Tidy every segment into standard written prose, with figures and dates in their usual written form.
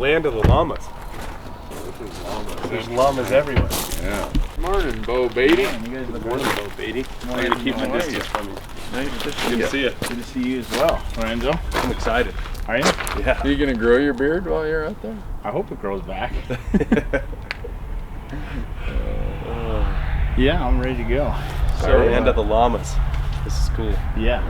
land of the llamas. There's llamas everywhere. Yeah. Morning, Beau, Baty. Good morning, Beau, Baty. I'm going to keep my distance from you. Nice to see Good you. to see you. Good to see you as well, Lorenzo. I'm excited. Are you? Yeah. Are you gonna grow your beard while you're out there? I hope it grows back. Yeah, I'm ready to go. So, end of the llamas. This is cool. Yeah.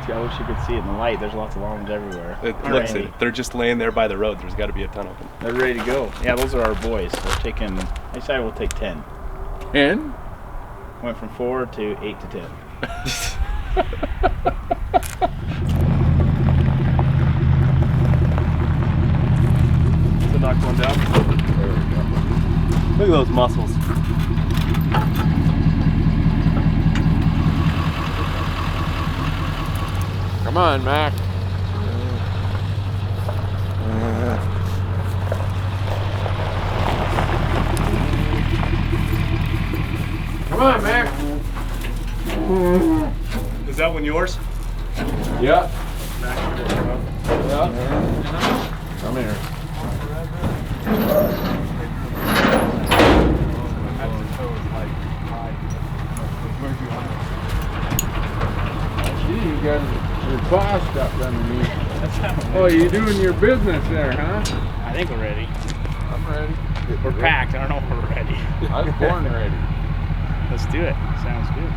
See, I wish you could see it in the light. There's lots of llamas everywhere. Looks it. They're just laying there by the road. There's got to be a ton of them. They're ready to go. Yeah, those are our boys. We're taking. I decided we'll take 10. And? Went from 4 to 8 to 10. So not going down. There we go. Look at those muscles. Come on, Mac. Come on, Mac. Is that one yours? Yeah. Come here. You got your claw stuffed underneath. Oh, you doing your business there, huh? I think we're ready. I'm ready. We're packed. I don't know if we're ready. I was born ready. Let's do it. Sounds good.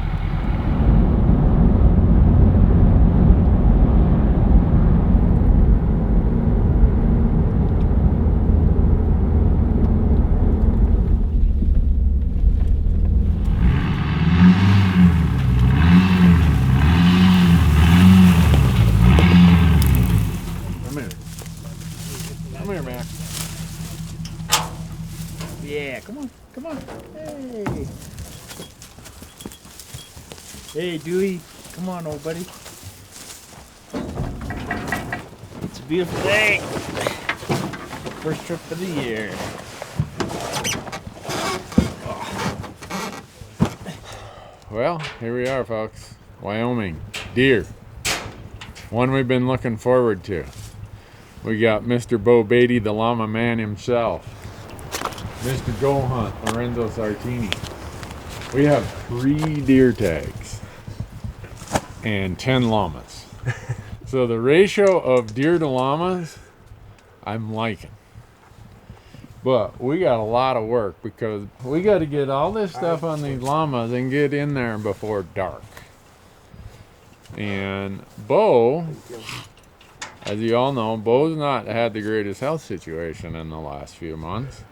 Come here, Mac. Yeah, come on. Come on. Hey. Hey, Dewey. Come on, old buddy. It's a beautiful day. First trip of the year. Well, here we are, folks. Wyoming. Deer. One we've been looking forward to. We got Mr. Beau Baty, the llama man himself. Mr. Go Hunt, Lorenzo Sartini. We have 3 deer tags and 10 llamas. So the ratio of deer to llamas, I'm liking. But we got a lot of work because we got to get all this stuff on these llamas and get in there before dark. And Beau, as you all know, Beau's not had the greatest health situation in the last few months.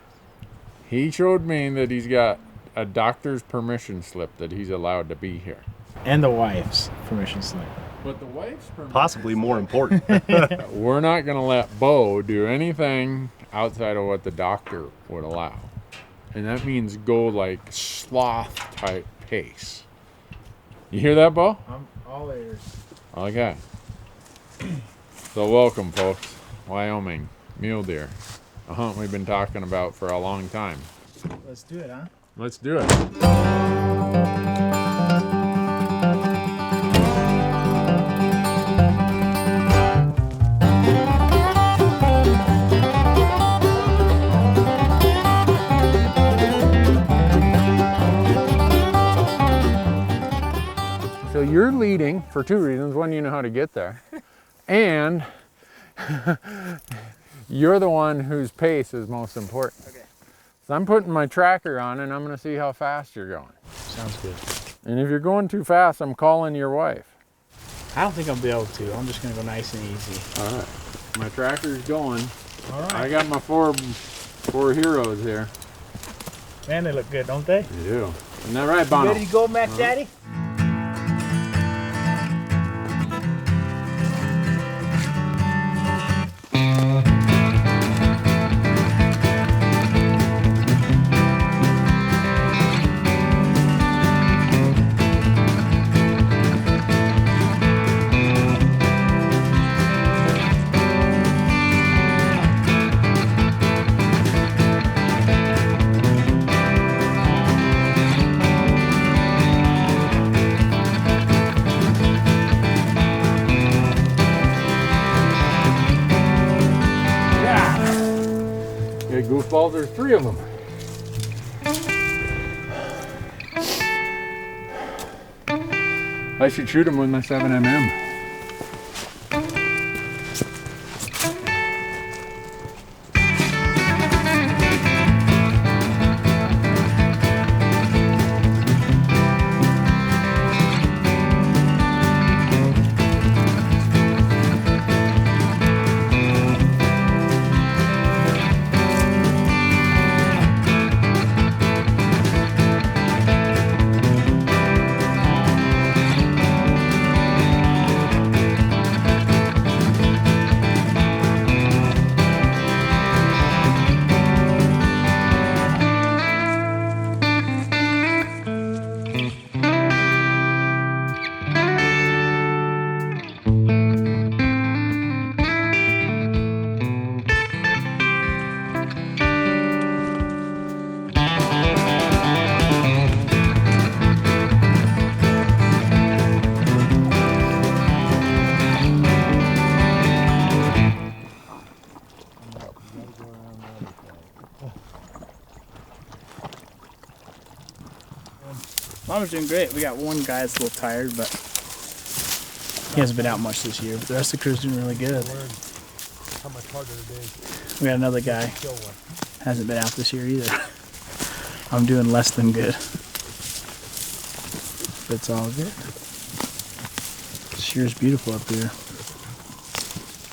He showed me that he's got a doctor's permission slip that he's allowed to be here. And the wife's permission slip. But the wife's permission Possibly more important. we're not going to let Beau do anything outside of what the doctor would allow. And that means go like sloth type pace. You hear that, Beau? I'm all ears. Okay. So welcome, folks. Wyoming mule deer. A hunt we've been talking about for a long time. Let's do it, huh? Let's do it. So you're leading for 2 reasons. One, you know how to get there. And you're the one whose pace is most important. Okay. So I'm putting my tracker on and I'm gonna see how fast you're going. Sounds good. And if you're going too fast, I'm calling your wife. I don't think I'll be able to. I'm just going to go nice and easy. All right. My tracker's going. All right. I got my four heroes here. Man, they look good, don't they? They do. Isn't that right, Bono? Ready to go, Mac Daddy? balls. There's 3 of them. I should shoot them with my 7mm. Mama's doing great. We got one guy that's a little tired, but he hasn't been out much this year. But the rest of the crew's doing really good. How much harder it is. We got another guy. Hasn't been out this year either. I'm doing less than good. But it's all good. This year's beautiful up here.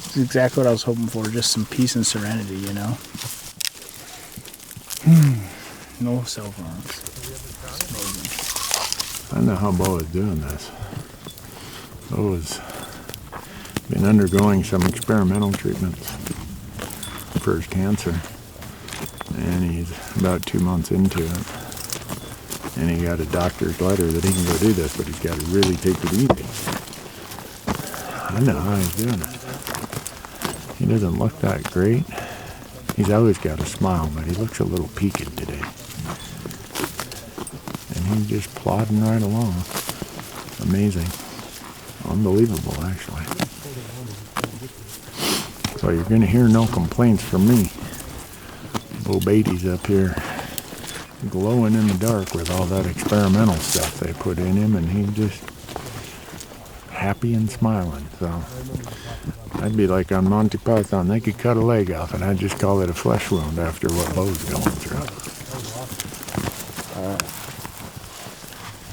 This is exactly what I was hoping for. Just some peace and serenity, you know? No cell phones. It's amazing. I know how Beau is doing this. Beau has been undergoing some experimental treatments for his cancer, and he's about 2 months into it. And he got a doctor's letter that he can go do this, but he's got to really take it easy. I know how he's doing it. He doesn't look that great. He's always got a smile, but he looks a little peaked today. He's just plodding right along. Amazing. Unbelievable, actually. So you're going to hear no complaints from me. Beau Baty's up here glowing in the dark with all that experimental stuff they put in him, and he's just happy and smiling. So I'd be like on Monty Python. They could cut a leg off, and I'd just call it a flesh wound after what Beau's going through.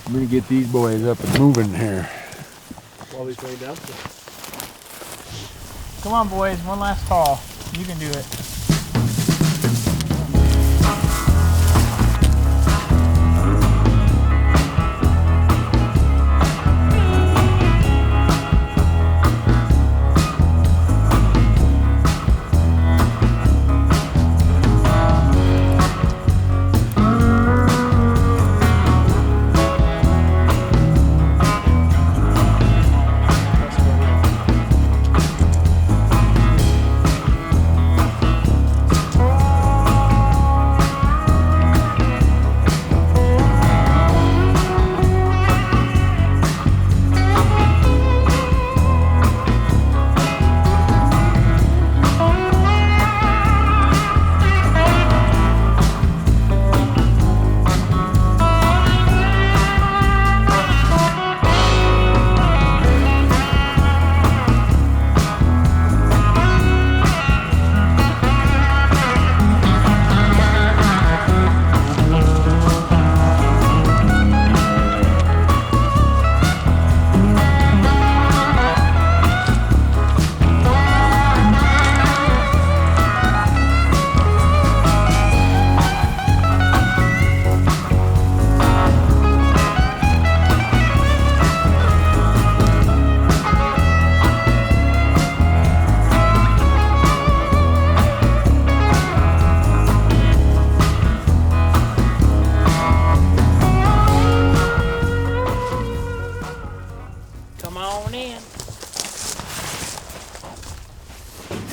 I'm going to get these boys up and moving here. While he's laying down. Come on, boys. One last call. You can do it.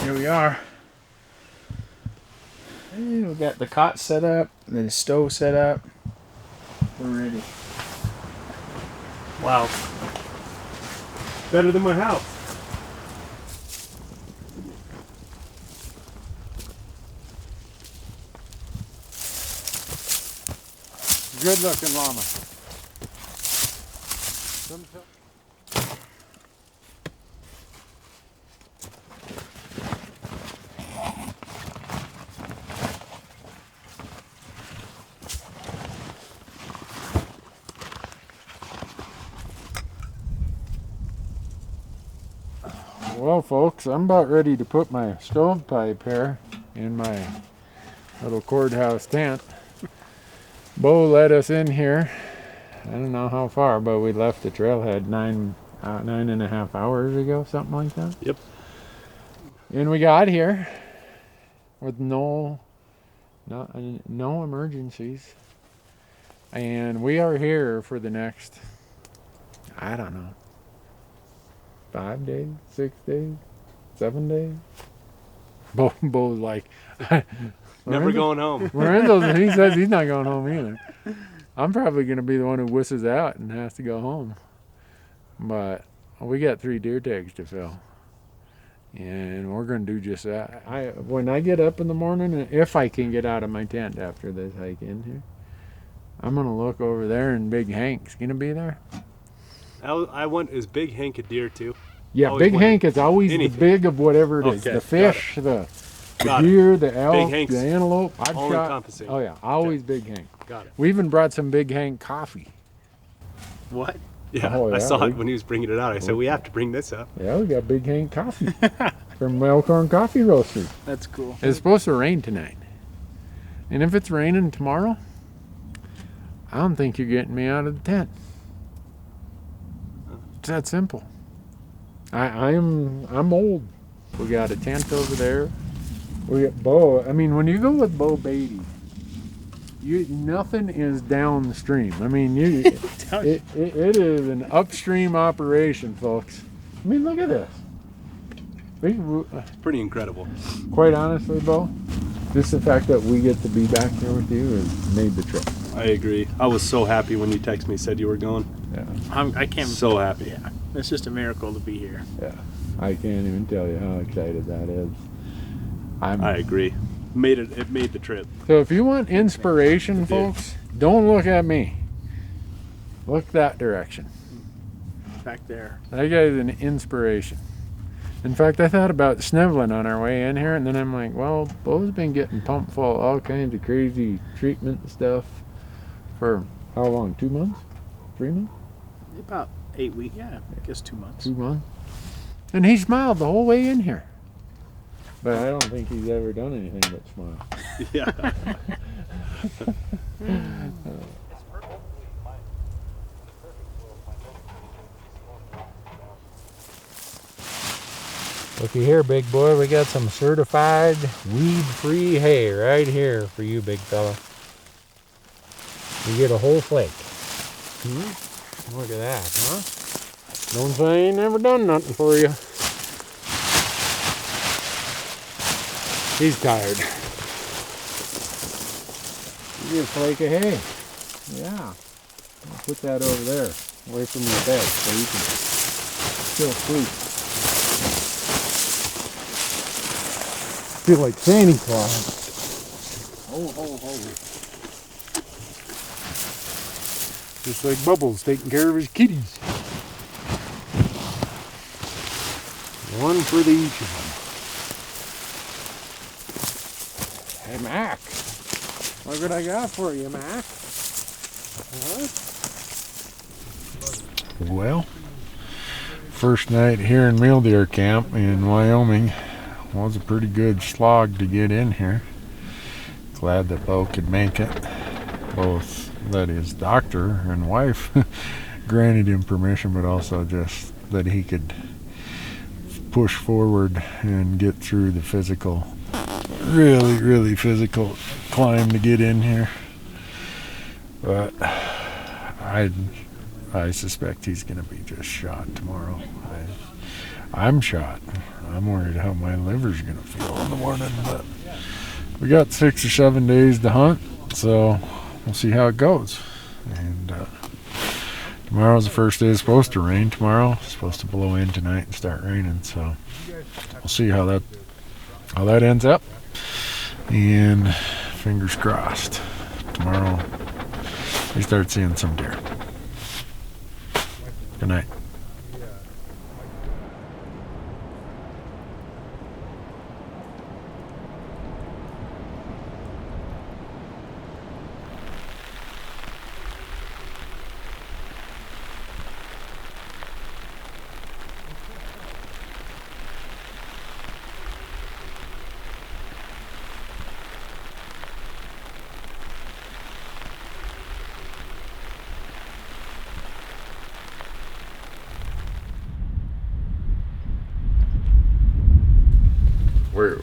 We are. And we got the cot set up, and then the stove set up. We're ready. Wow. Better than my house. Good looking llama. Well, folks, I'm about ready to put my stovepipe here in my little courthouse tent. Beau let us in here. I don't know how far, but we left the trailhead 9.5 hours ago, something like that. Yep. And we got here with no emergencies. And we are here for the next, I don't know, 5 days, 6 days, 7 days. Beau's like, Never going home. Lorenzo, he says he's not going home either. I'm probably going to be the one who whistles out and has to go home. But we got 3 deer tags to fill. And we're going to do just that. When I get up in the morning, if I can get out of my tent after this hike in here, I'm going to look over there and Big Hank's going to be there. I want, is Big Hank a deer too? Yeah, Always Big Hank is always anything. the big of whatever it is. Okay, The fish, the Got it. deer, the elk, Big Hank's the antelope. I've all shot. encompassing. Oh yeah, always Big Hank. Got it. We even brought some Big Hank coffee. What? Yeah, Oh, yeah, I saw we- it when he was bringing it out. I said, we have to bring this up. Yeah, we got Big Hank coffee from Elkhorn Coffee Roasters. That's cool. It's supposed to rain tonight, and if it's raining tomorrow, I don't think you're getting me out of the tent. It's that simple. I'm old. We got a tent over there. We got Beau. I mean, when you go with Beau Baty, nothing is downstream. I mean, it is an upstream operation, folks. I mean, look at this. Pretty incredible. Quite honestly, Beau, just the fact that we get to be back here with you has made the trip. I agree. I was so happy when you texted me, said you were going. Yeah, I can't. So happy. Yeah, it's just a miracle to be here. yeah. I can't even tell you how excited that is. I agree. It made the trip. So if you want inspiration, folks, don't look at me. Look that direction. Back there. That guy's an inspiration. In fact, I thought about sniveling on our way in here, and then I'm like, well, Beau's been getting pumped full of all kinds of crazy treatment stuff for how long? 2 months? 3 months? About 8 weeks. Yeah, I guess 2 months. 2 months. And he smiled the whole way in here. But I don't think he's ever done anything but smile. Yeah. Looky here, big boy. We got some certified weed-free hay right here for you, big fella. You get a whole flake. Look at that, huh? Don't say I ain't never done nothing for you. He's tired. You get a flake of hay. Yeah. I'll put that over there, away from your bed, so you can still sleep. Feel like Santa Claus. Ho, ho, ho. Just like Bubbles taking care of his kitties. One for the each of them. Hey, Mac. Look what I got for you, Mac. Well, first night here in mule deer camp in Wyoming was a pretty good slog to get in here. Glad that Beau could make it. Both that his doctor and wife granted him permission, but also just that he could push forward and get through the physical, really physical climb to get in here. But I suspect he's going to be just shot tomorrow. I'm shot. I'm worried how my liver's going to feel in the morning, but we got 6 or 7 days to hunt, so we'll see how it goes. And tomorrow's the first day it's supposed to rain tomorrow. It's supposed to blow in tonight and start raining, so we'll see how that ends up. And fingers crossed. Tomorrow we start seeing some deer. Good night.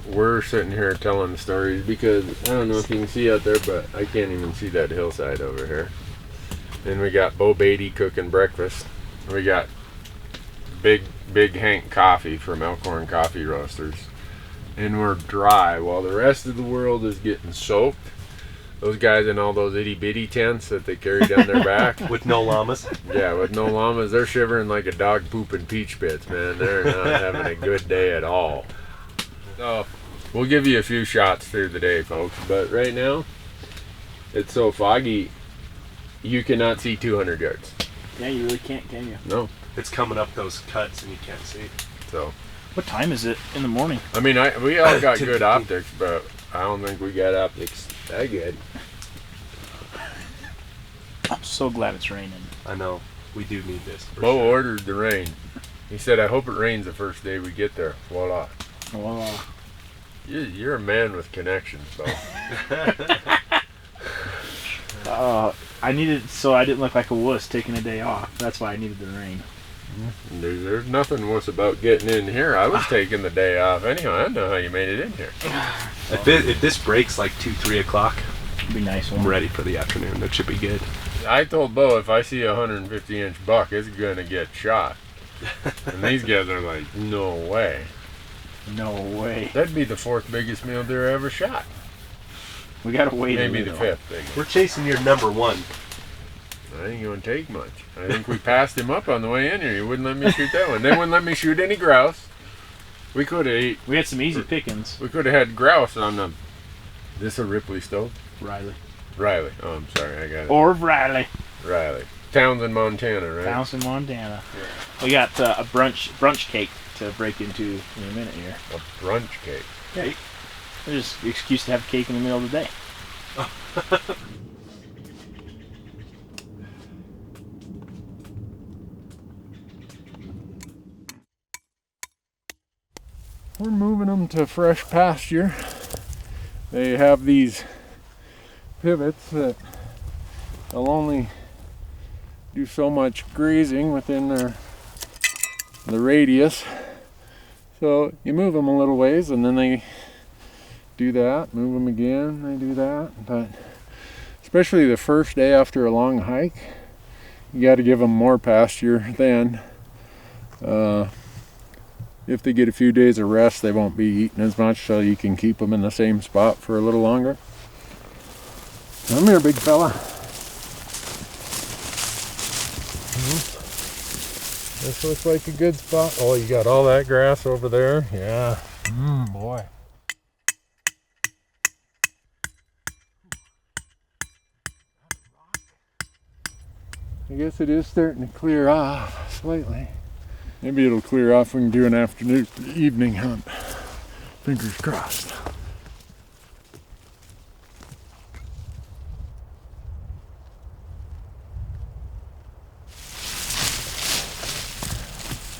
We're sitting here telling stories because I don't know if you can see out there, but I can't even see that hillside over here. And we got Beau Baty cooking breakfast. We got Big Hank coffee from Elkhorn Coffee Roasters. And we're dry while the rest of the world is getting soaked. Those guys in all those itty bitty tents that they carry down their back. With no llamas. Yeah, with no llamas. They're shivering like a dog pooping peach pits, man. They're not having a good day at all. So we'll give you a few shots through the day, folks. But right now, it's so foggy, you cannot see 200 yards. Yeah, you really can't, can you? No. It's coming up those cuts and you can't see. So. What time is it in the morning? I mean, we all got good optics, but I don't think we got optics that good. I'm so glad it's raining. I know. We do need this. Beau ordered the rain. He said, I hope it rains the first day we get there. Voila. Voila. You're a man with connections, Beau. I needed, so I didn't look like a wuss taking a day off. That's why I needed the rain. There's nothing wuss about getting in here. I was taking the day off anyhow. I don't know how you made it in here. If this breaks like 2, 3 o'clock, It'd be nice one. I'm ready for the afternoon. That should be good. I told Beau if I see a 150-inch buck, it's gonna get shot. And these guys are like, no way. No way. That'd be the 4th biggest mule deer ever shot. We gotta wait. Maybe the 5th biggest. We're chasing your number 1. I ain't gonna take much. I think we passed him up on the way in here. He wouldn't let me shoot that one. They wouldn't let me shoot any grouse. We could have ate. We had some easy pickings. We could have had grouse on the. This a Ripley stove? Riley. Riley. Oh, I'm sorry. I got it. Or Riley. Riley. Townsend, Montana, right? Townsend, Montana. Yeah. We got a brunch cake to break into in a minute here. A brunch cake. Yeah. There's just an excuse to have cake in the middle of the day. We're moving them to fresh pasture. They have these pivots that they'll only do so much grazing within the radius. So you move them a little ways and then they do that, move them again, they do that. But especially the first day after a long hike, you got to give them more pasture then. If they get a few days of rest, they won't be eating as much, so you can keep them in the same spot for a little longer. Come here, big fella. This looks like a good spot. Oh, you got all that grass over there? Yeah. Boy. I guess it is starting to clear off slightly. Maybe it'll clear off. We can do an afternoon, evening hunt. Fingers crossed.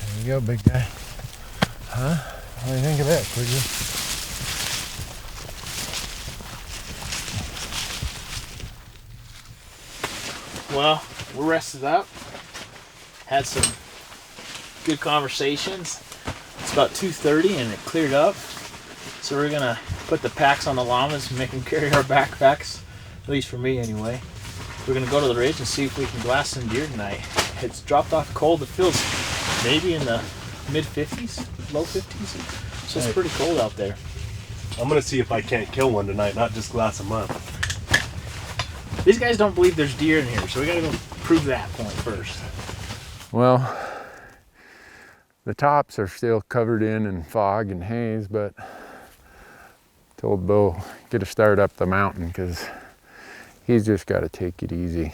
There you go, big guy. Huh? What do you think of that, Quigley? Well, we're rested up. Had some good conversations. It's about 2:30 and it cleared up. So we're gonna put the packs on the llamas and make them carry our backpacks. At least for me anyway. We're gonna go to the ridge and see if we can glass some deer tonight. It's dropped off cold. It feels maybe in the mid 50s, low 50s. So it's pretty cold out there. I'm gonna see if I can't kill one tonight, not just glass them up. These guys don't believe there's deer in here, so we gotta go prove that point first. Well, the tops are still covered in fog and haze, but told Beau get a start up the mountain because he's just got to take it easy.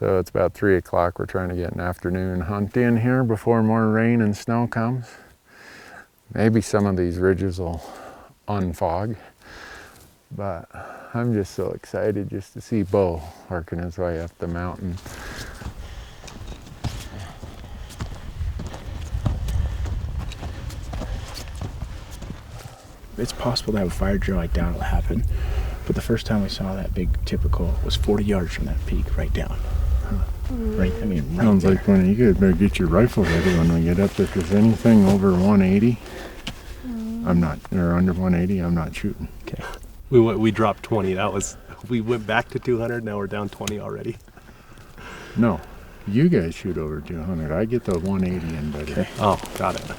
So it's about 3 o'clock. We're trying to get an afternoon hunt in here before more rain and snow comes. Maybe some of these ridges will unfog, but I'm just so excited just to see Beau working his way up the mountain. It's possible to have a fire drill. I doubt it'll happen. But the first time we saw that big typical was 40 yards from that peak, right down. Right, I mean, right Sounds there. like when you guys better get your rifle ready when we get up there, because anything over 180, I'm not, or under 180, I'm not shooting. Okay. We dropped 20. We went back to 200. Now we're down 20 already. No, you guys shoot over 200. I get the 180 in better. Okay. Oh, got it.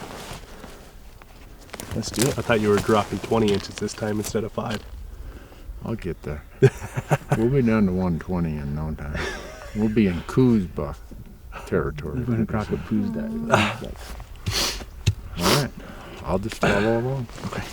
Let's do it. I thought you were dropping 20 inches this time instead of 5. I'll get there. We'll be down to 120 in no time. We'll be in Kuzba territory. We're gonna drop a booze that. All right, I'll just follow along. Okay.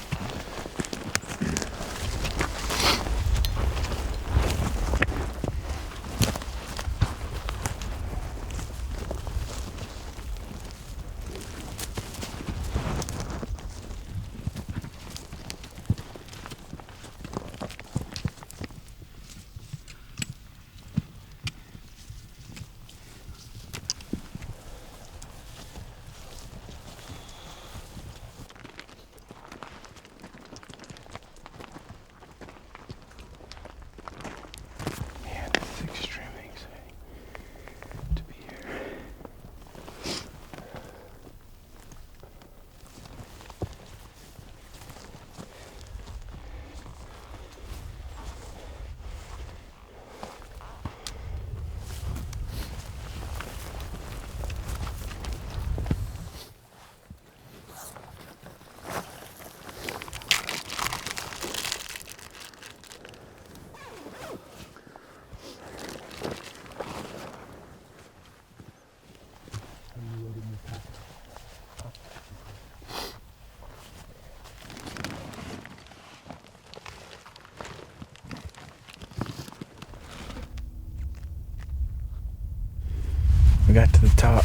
We got to the top.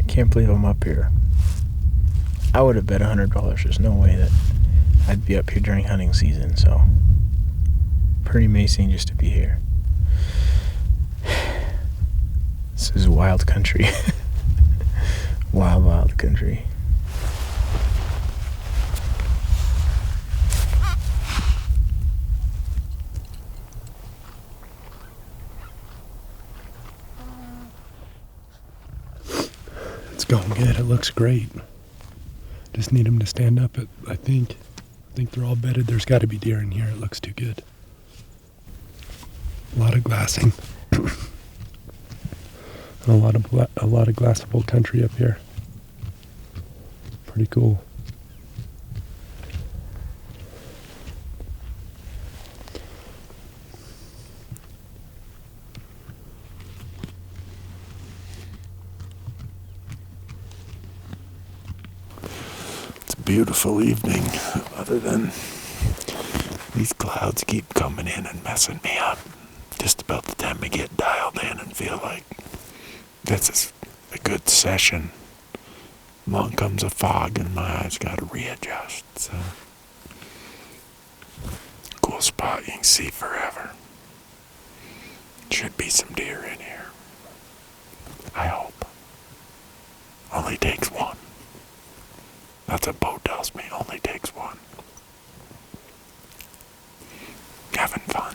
I can't believe I'm up here. I would have bet $100. There's no way that I'd be up here during hunting season, so pretty amazing just to be here. This is wild country. Wild country. It's going good. It looks great. Just need them to stand up. I think they're all bedded. There's got to be deer in here. It looks too good. A lot of glassing. And a lot of glassable country up here. Pretty cool. Beautiful evening, other than these clouds keep coming in and messing me up. Just about the time I get dialed in and feel like this is a good session, along comes a fog and my eyes got to readjust. So, cool spot, you can see forever. Should be some deer in here. I hope. Only takes one. That's what Beau tells me, only takes one. Having fun.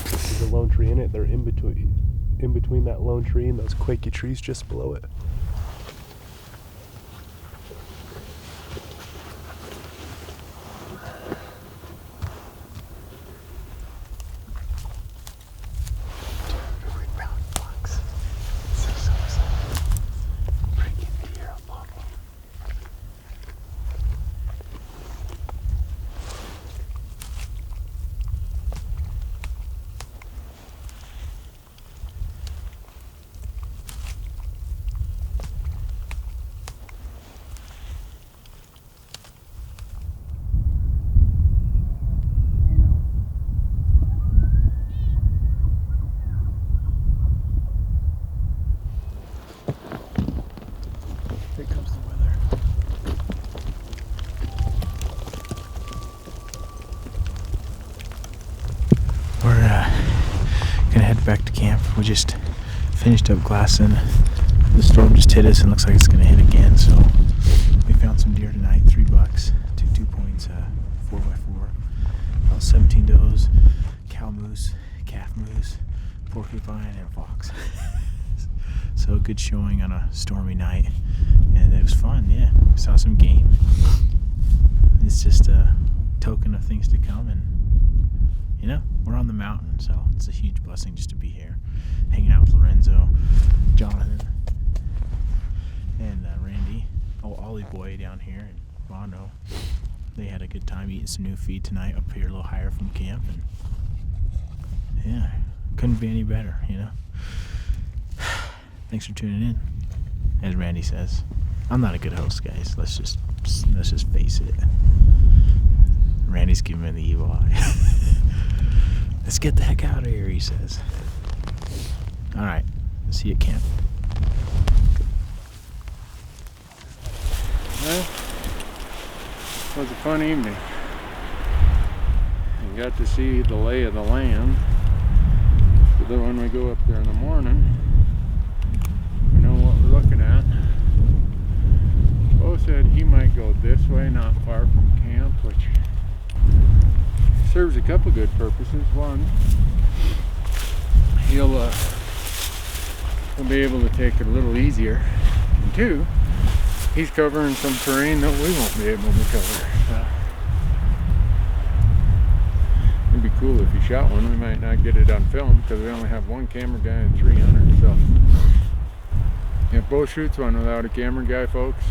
There's a lone tree in it. They're in between that lone tree and those quaky trees just below it. We're gonna head back to camp. We just finished up glassing. The storm just hit us and looks like it's gonna hit again. So we found some deer tonight. $3. Took 2 points, 4x4. About 17 does, cow moose, calf moose, porcupine, and fox. So good showing on a stormy night, and it was fun. Yeah, we saw some game. It's just a token of things to come, and you know, we're on the mountain, so it's a huge blessing just to be here, hanging out with Lorenzo, Jonathan, and Randy. Oh, Ollie Boy down here, and Mondo. They had a good time eating some new feed tonight up here a little higher from camp, and yeah, couldn't be any better, you know. Thanks for tuning in. As Randy says, I'm not a good host, guys. Let's just face it. Randy's giving me the evil eye. Let's get the heck out of here, he says. All right, see you at camp. Well, it was a fun evening. We got to see the lay of the land. So that when we go up there in the morning, we know what we're looking at. Beau said he might go this way, not far from camp, which serves a couple good purposes. One, he'll be able to take it a little easier. And two, he's covering some terrain that we won't be able to cover. It'd be cool if he shot one. We might not get it on film because we only have one camera guy and 300. So if Beau shoots one without a camera guy, folks,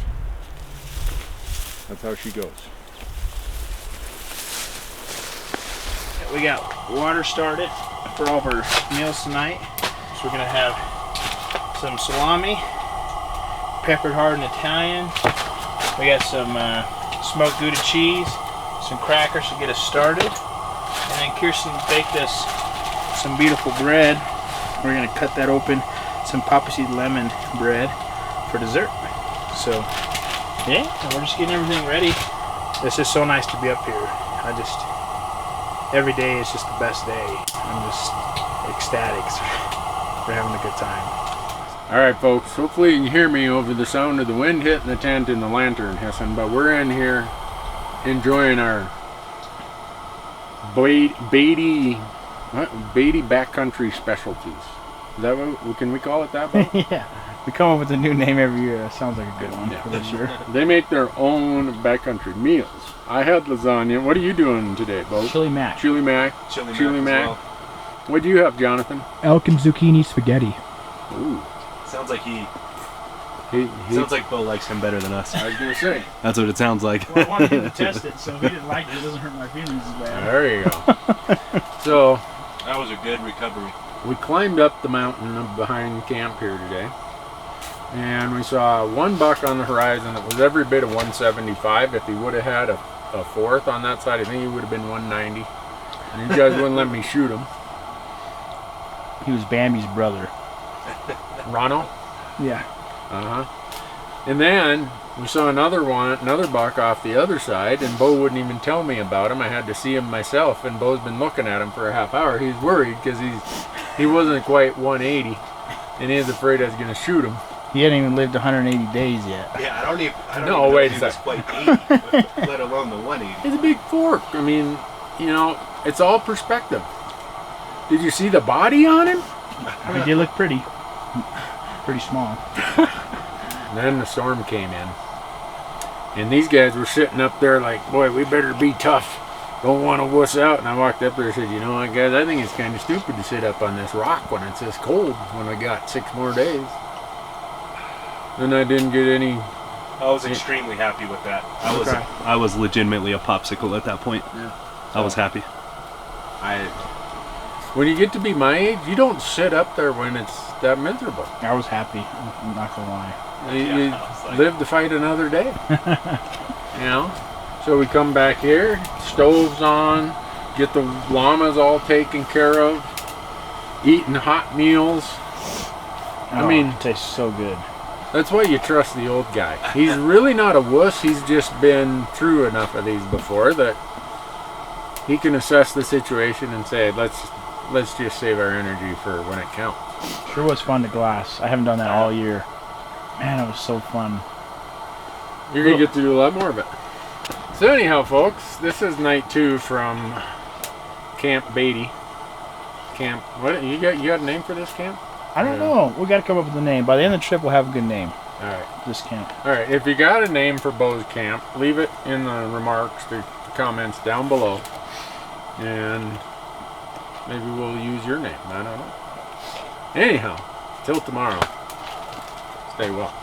that's how she goes. We got water started for all of our meals tonight. So we're gonna have some salami, peppered hardened Italian. We got some smoked Gouda cheese, some crackers to get us started. And then Kirsten baked us some beautiful bread. We're gonna cut that open, some poppy seed lemon bread for dessert. So yeah, we're just getting everything ready. It's just so nice to be up here. Every day is just the best day. I'm just ecstatic for having a good time. Alright folks, hopefully you can hear me over the sound of the wind hitting the tent and the lantern hissing, but we're in here enjoying our Baty Backcountry Specialties. Is that what, can we call it that, Beau? Yeah, we come up with a new name every year. That sounds like a good one for this year. They make their own backcountry meals. I had lasagna. What are you doing today, Beau? Chili mac. Chili mac. Chili mac. Well. What do you have, Jonathan? Elk and zucchini spaghetti. Ooh. Sounds like sounds like Beau likes him better than us. I was gonna say. That's what it sounds like. Well, I wanted him to test it, so if he didn't like it, it doesn't hurt my feelings as bad. There you go. So that was a good recovery. we climbed up the mountain behind camp here today, and we saw one buck on the horizon that was every bit of 175. If he would have had a fourth on that side, I think he would have been 190. And you guys wouldn't let me shoot him. He was Bambi's brother. Ronald? Yeah. And then we saw another buck off the other side, and Beau wouldn't even tell me about him. I had to see him myself, and Beau's been looking at him for a half hour. He's worried because he wasn't quite 180, and he was afraid I was going to shoot him. He hadn't even lived 180 days yet. Yeah, I don't even No, know wait if a he was sec. quite 80, let alone the 180. It's a big fork. I mean, you know, it's all perspective. Did you see the body on him? He did look pretty small. And then the storm came in. And these guys were sitting up there like, boy, we better be tough. Don't want to wuss out. And I walked up there and said, you know what, guys, I think it's kind of stupid to sit up on this rock when it's this cold when we got 6 more days. And I didn't get any... I was extremely happy with that. I was legitimately a popsicle at that point. Yeah. I was happy. When you get to be my age, you don't sit up there when it's that miserable. I was happy. I'm not gonna lie. You live to fight another day. You know? So we come back here, stoves on, get the llamas all taken care of, eating hot meals. I mean, it tastes so good. That's why you trust the old guy. He's really not a wuss. He's just been through enough of these before that he can assess the situation and say, let's just save our energy for when it counts. Sure was fun to glass. I haven't done that all year. Man, it was so fun. You're gonna get to do a lot more of it. So anyhow, folks, this is night 2 from Camp Baty. Camp. What you got? You got a name for this camp? I don't know. We got to come up with a name. By the end of the trip, we'll have a good name. All right. This camp. All right. If you got a name for Beau's camp, leave it in the remarks, the comments down below, and maybe we'll use your name. I don't know. Anyhow, till tomorrow. Stay well.